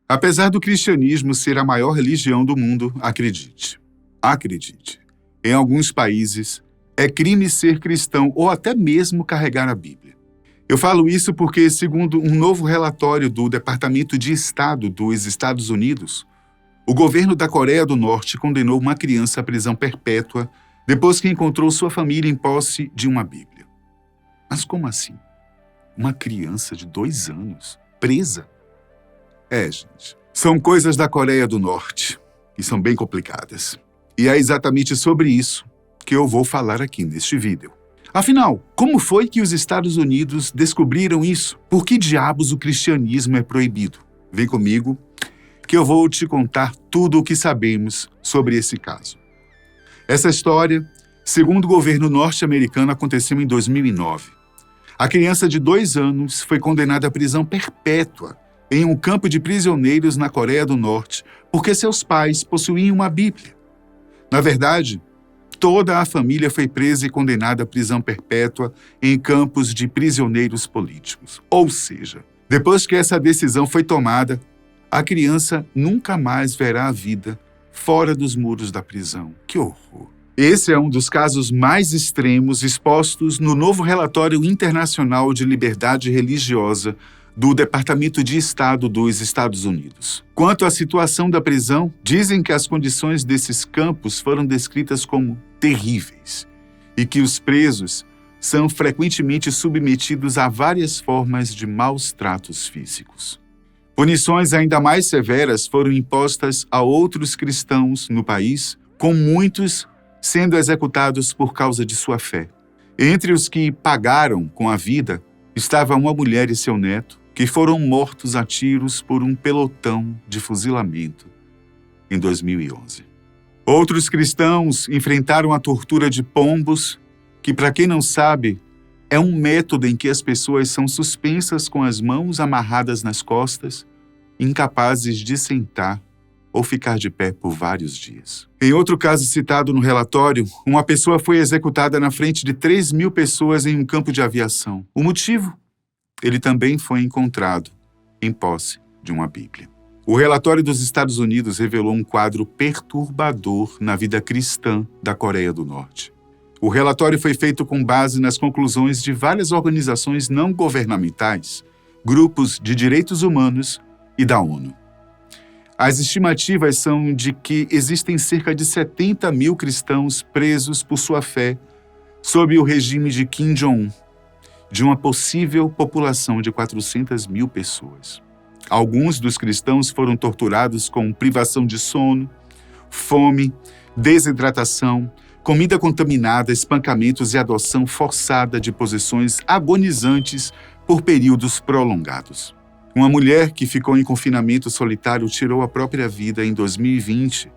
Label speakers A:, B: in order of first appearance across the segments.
A: Apesar do cristianismo ser a maior religião do mundo, acredite. Em alguns países, é crime ser cristão ou até mesmo carregar a Bíblia. Eu falo isso porque, segundo um novo relatório do Departamento de Estado dos Estados Unidos, o governo da Coreia do Norte condenou uma criança à prisão perpétua depois que encontrou sua família em posse de uma Bíblia. Mas como assim? Uma criança de 2 anos presa? Gente, são coisas da Coreia do Norte e são bem complicadas. E é exatamente sobre isso que eu vou falar aqui neste vídeo. Afinal, como foi que os Estados Unidos descobriram isso? Por que diabos o cristianismo é proibido? Vem comigo que eu vou te contar tudo o que sabemos sobre esse caso. Essa história, segundo o governo norte-americano, aconteceu em 2009. A criança de 2 anos foi condenada à prisão perpétua em um campo de prisioneiros na Coreia do Norte porque seus pais possuíam uma Bíblia. Na verdade, toda a família foi presa e condenada à prisão perpétua em campos de prisioneiros políticos. Ou seja, depois que essa decisão foi tomada, a criança nunca mais verá a vida fora dos muros da prisão. Que horror! Esse é um dos casos mais extremos expostos no novo relatório internacional de liberdade religiosa do Departamento de Estado dos Estados Unidos. Quanto à situação da prisão, dizem que as condições desses campos foram descritas como terríveis e que os presos são frequentemente submetidos a várias formas de maus tratos físicos. Punições ainda mais severas foram impostas a outros cristãos no país, com muitos sendo executados por causa de sua fé. Entre os que pagaram com a vida estava uma mulher e seu neto, que foram mortos a tiros por um pelotão de fuzilamento em 2011. Outros cristãos enfrentaram a tortura de pombos, que, para quem não sabe, é um método em que as pessoas são suspensas com as mãos amarradas nas costas, incapazes de sentar ou ficar de pé por vários dias. Em outro caso citado no relatório, uma pessoa foi executada na frente de 3.000 pessoas em um campo de aviação. O motivo? Ele também foi encontrado em posse de uma Bíblia. O relatório dos Estados Unidos revelou um quadro perturbador na vida cristã da Coreia do Norte. O relatório foi feito com base nas conclusões de várias organizações não governamentais, grupos de direitos humanos e da ONU. As estimativas são de que existem cerca de 70.000 cristãos presos por sua fé sob o regime de Kim Jong-un, de uma possível população de 400.000 pessoas. Alguns dos cristãos foram torturados com privação de sono, fome, desidratação, comida contaminada, espancamentos e adoção forçada de posições agonizantes por períodos prolongados. Uma mulher que ficou em confinamento solitário tirou a própria vida em 2020,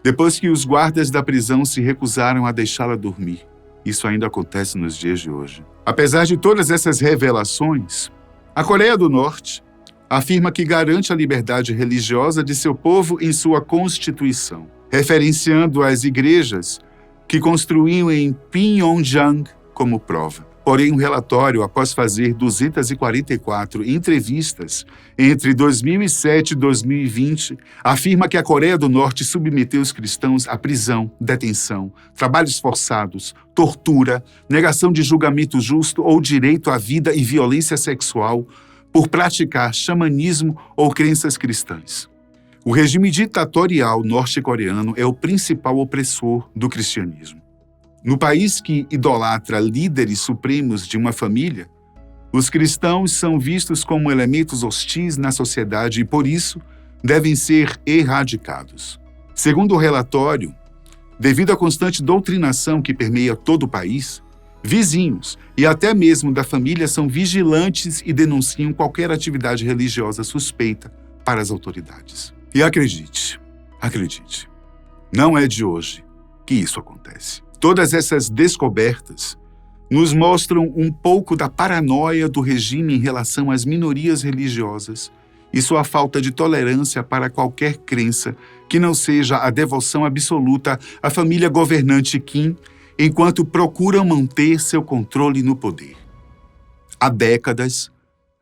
A: depois que os guardas da prisão se recusaram a deixá-la dormir. Isso ainda acontece nos dias de hoje. Apesar de todas essas revelações, a Coreia do Norte afirma que garante a liberdade religiosa de seu povo em sua Constituição, referenciando as igrejas que construíam em Pyongyang como prova. Porém, um relatório, após fazer 244 entrevistas entre 2007 e 2020, afirma que a Coreia do Norte submeteu os cristãos à prisão, detenção, trabalhos forçados, tortura, negação de julgamento justo ou direito à vida e violência sexual por praticar xamanismo ou crenças cristãs. O regime ditatorial norte-coreano é o principal opressor do cristianismo. No país que idolatra líderes supremos de uma família, os cristãos são vistos como elementos hostis na sociedade e, por isso, devem ser erradicados. Segundo o relatório, devido à constante doutrinação que permeia todo o país, vizinhos e até mesmo da família são vigilantes e denunciam qualquer atividade religiosa suspeita para as autoridades. E acredite, não é de hoje que isso acontece. Todas essas descobertas nos mostram um pouco da paranoia do regime em relação às minorias religiosas e sua falta de tolerância para qualquer crença que não seja a devoção absoluta à família governante Kim, enquanto procuram manter seu controle no poder. Há décadas,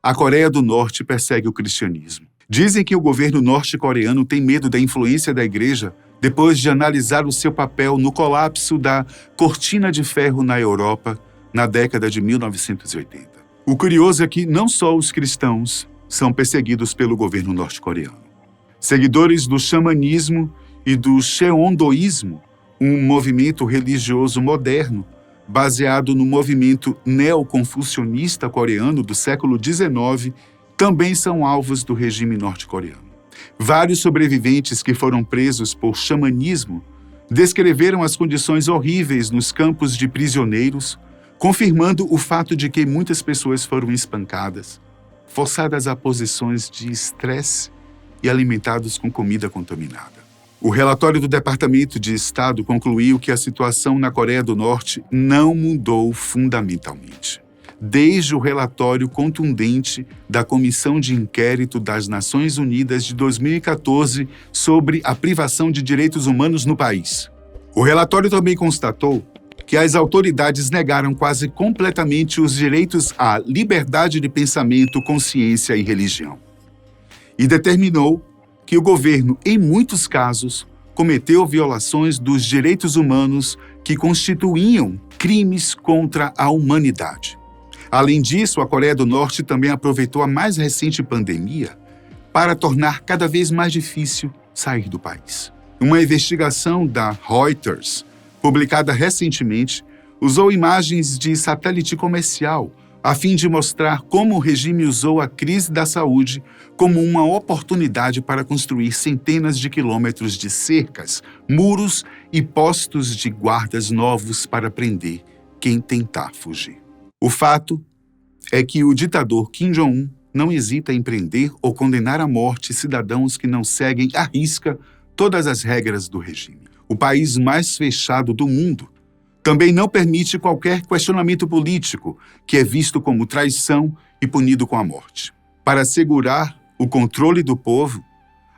A: a Coreia do Norte persegue o cristianismo. Dizem que o governo norte-coreano tem medo da influência da igreja depois de analisar o seu papel no colapso da cortina de ferro na Europa na década de 1980. O curioso é que não só os cristãos são perseguidos pelo governo norte-coreano. Seguidores do xamanismo e do cheondoísmo, um movimento religioso moderno baseado no movimento neoconfucionista coreano do século XIX, também são alvos do regime norte-coreano. Vários sobreviventes que foram presos por xamanismo descreveram as condições horríveis nos campos de prisioneiros, confirmando o fato de que muitas pessoas foram espancadas, forçadas a posições de estresse e alimentados com comida contaminada. O relatório do Departamento de Estado concluiu que a situação na Coreia do Norte não mudou fundamentalmente, desde o relatório contundente da Comissão de Inquérito das Nações Unidas de 2014 sobre a privação de direitos humanos no país. O relatório também constatou que as autoridades negaram quase completamente os direitos à liberdade de pensamento, consciência e religião. E determinou que o governo, em muitos casos, cometeu violações dos direitos humanos que constituíam crimes contra a humanidade. Além disso, a Coreia do Norte também aproveitou a mais recente pandemia para tornar cada vez mais difícil sair do país. Uma investigação da Reuters, publicada recentemente, usou imagens de satélite comercial a fim de mostrar como o regime usou a crise da saúde como uma oportunidade para construir centenas de quilômetros de cercas, muros e postos de guardas novos para prender quem tentar fugir. O fato é que o ditador Kim Jong-un não hesita em prender ou condenar à morte cidadãos que não seguem à risca todas as regras do regime. O país mais fechado do mundo também não permite qualquer questionamento político, que é visto como traição e punido com a morte. Para assegurar o controle do povo,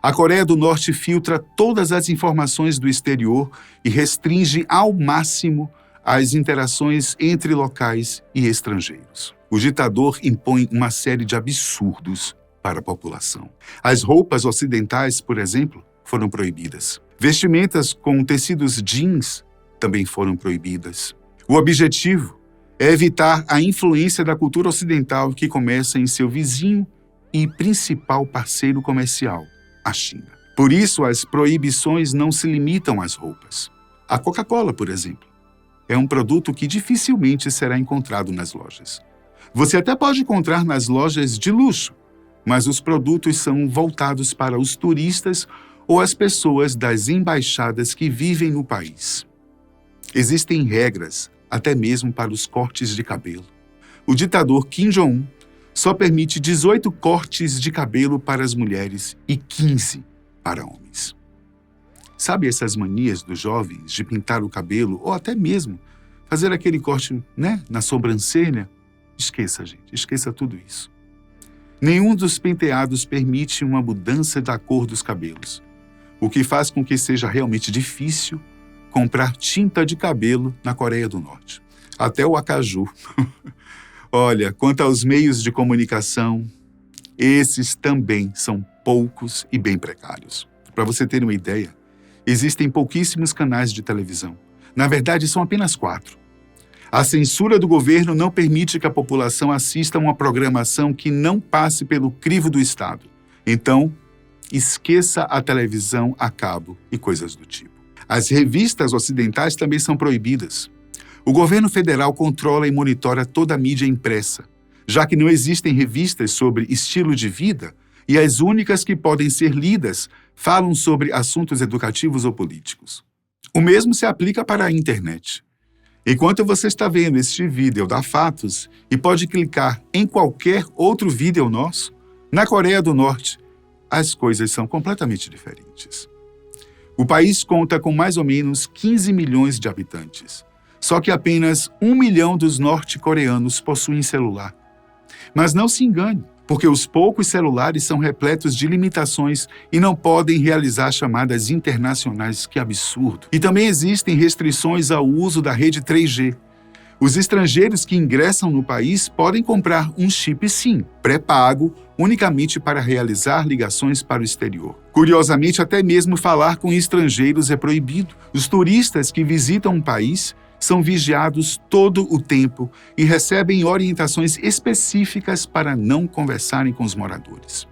A: a Coreia do Norte filtra todas as informações do exterior e restringe ao máximo as interações entre locais e estrangeiros. O ditador impõe uma série de absurdos para a população. As roupas ocidentais, por exemplo, foram proibidas. Vestimentas com tecidos jeans também foram proibidas. O objetivo é evitar a influência da cultura ocidental que começa em seu vizinho e principal parceiro comercial, a China. Por isso, as proibições não se limitam às roupas. A Coca-Cola, por exemplo, é um produto que dificilmente será encontrado nas lojas. Você até pode encontrar nas lojas de luxo, mas os produtos são voltados para os turistas ou as pessoas das embaixadas que vivem no país. Existem regras, até mesmo para os cortes de cabelo. O ditador Kim Jong-un só permite 18 cortes de cabelo para as mulheres e 15 para homens. Sabe essas manias dos jovens de pintar o cabelo ou até mesmo fazer aquele corte, na sobrancelha? Esqueça, gente, esqueça tudo isso. Nenhum dos penteados permite uma mudança da cor dos cabelos, o que faz com que seja realmente difícil comprar tinta de cabelo na Coreia do Norte. Até o acaju. Olha, quanto aos meios de comunicação, esses também são poucos e bem precários. Para você ter uma ideia, existem pouquíssimos canais de televisão. Na verdade, são apenas 4. A censura do governo não permite que a população assista a uma programação que não passe pelo crivo do Estado. Então, esqueça a televisão a cabo e coisas do tipo. As revistas ocidentais também são proibidas. O governo federal controla e monitora toda a mídia impressa, já que não existem revistas sobre estilo de vida e as únicas que podem ser lidas falam sobre assuntos educativos ou políticos. O mesmo se aplica para a internet. Enquanto você está vendo este vídeo da Fatos e pode clicar em qualquer outro vídeo nosso, na Coreia do Norte, as coisas são completamente diferentes. O país conta com mais ou menos 15 milhões de habitantes. Só que apenas 1 milhão dos norte-coreanos possuem celular. Mas não se engane, porque os poucos celulares são repletos de limitações e não podem realizar chamadas internacionais. Que absurdo! E também existem restrições ao uso da rede 3G. Os estrangeiros que ingressam no país podem comprar um chip SIM, pré-pago unicamente para realizar ligações para o exterior. Curiosamente, até mesmo falar com estrangeiros é proibido. Os turistas que visitam um país são vigiados todo o tempo e recebem orientações específicas para não conversarem com os moradores.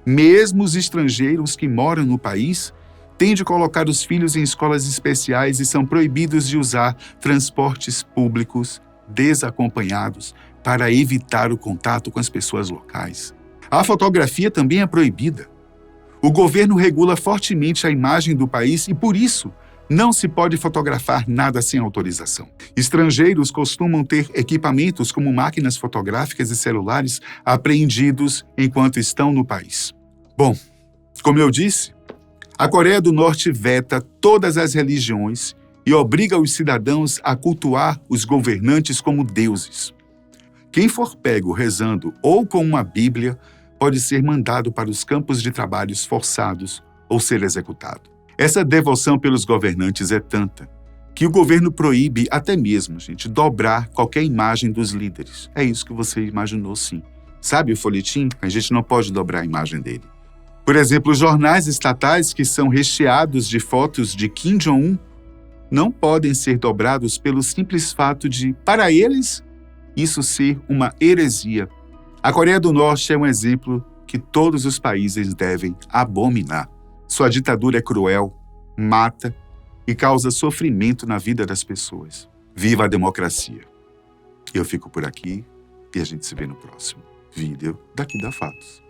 A: Mesmo os estrangeiros que moram no país têm de colocar os filhos em escolas especiais e são proibidos de usar transportes públicos desacompanhados para evitar o contato com as pessoas locais. A fotografia também é proibida. O governo regula fortemente a imagem do país e, por isso, não se pode fotografar nada sem autorização. Estrangeiros costumam ter equipamentos como máquinas fotográficas e celulares apreendidos enquanto estão no país. Bom, como eu disse, a Coreia do Norte veta todas as religiões e obriga os cidadãos a cultuar os governantes como deuses. Quem for pego rezando ou com uma Bíblia pode ser mandado para os campos de trabalhos forçados ou ser executado. Essa devoção pelos governantes é tanta que o governo proíbe até mesmo, dobrar qualquer imagem dos líderes. É isso que você imaginou, sim. Sabe o folhetim? A gente não pode dobrar a imagem dele. Por exemplo, os jornais estatais que são recheados de fotos de Kim Jong-un não podem ser dobrados pelo simples fato de, para eles, isso ser uma heresia. A Coreia do Norte é um exemplo que todos os países devem abominar. Sua ditadura é cruel, mata e causa sofrimento na vida das pessoas. Viva a democracia! Eu fico por aqui e a gente se vê no próximo vídeo daqui da Fatos.